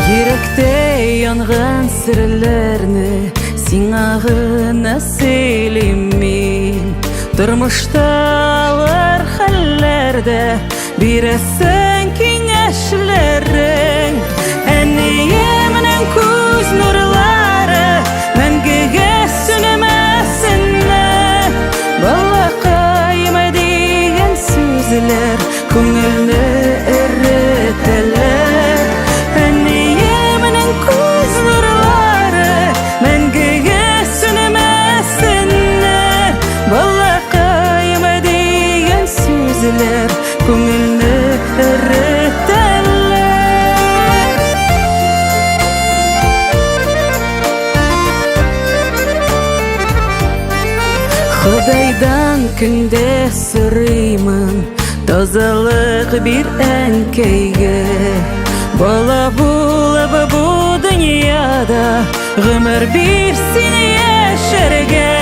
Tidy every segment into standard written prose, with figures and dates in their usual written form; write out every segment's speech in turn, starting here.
Йөрәктә янган серләрне сиңа гына сөйлим мин. Тормышта авыр хәлләрдә бирәсең киңәшләрең. Әниемнең күз нурлары мәңгегә сүнмәсенне. Балакаем дигән сүзләр күңелне эретәләр. Әниемнең күз нурлары мәңгегә сүнмәсенне. Балакаем дигән сүзләр күңелне эретәләр. Худайдан көндә сорыймын, тазалык бир әнкәйгә. Бала булып бу дөньяда гомер бир син яшәргә.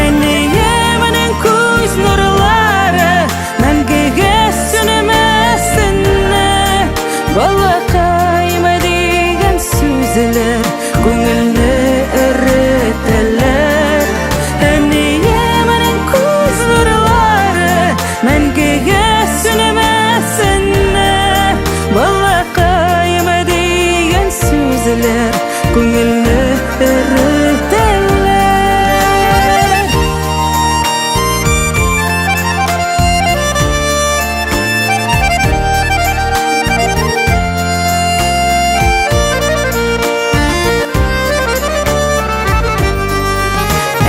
Әниемнең күз нурлары мәңгегә сүнмәсенне. Балакаем дигән сүзләр күңелне эретәләр. Әниемнең күз нурлары мәңгегә сүнмәсенне. Балакаем дигән сүзләр күңелне эретәләр.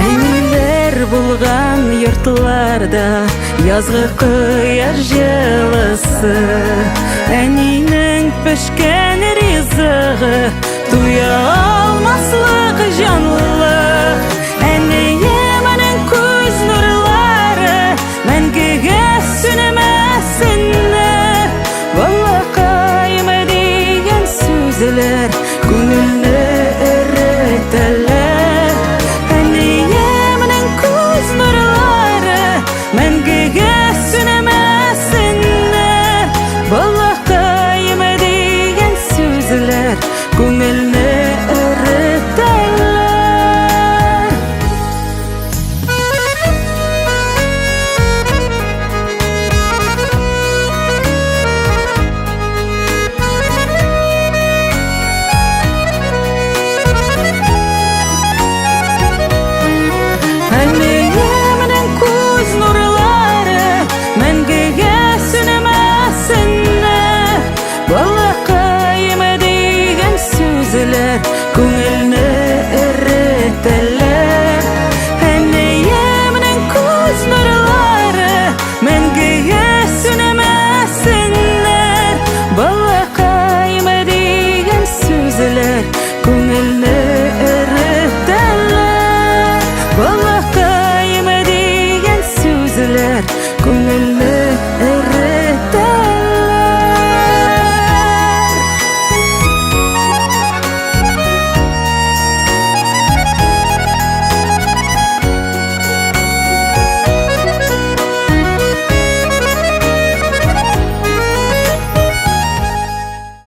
Әниләр булган йортларда язгы кояш җылысы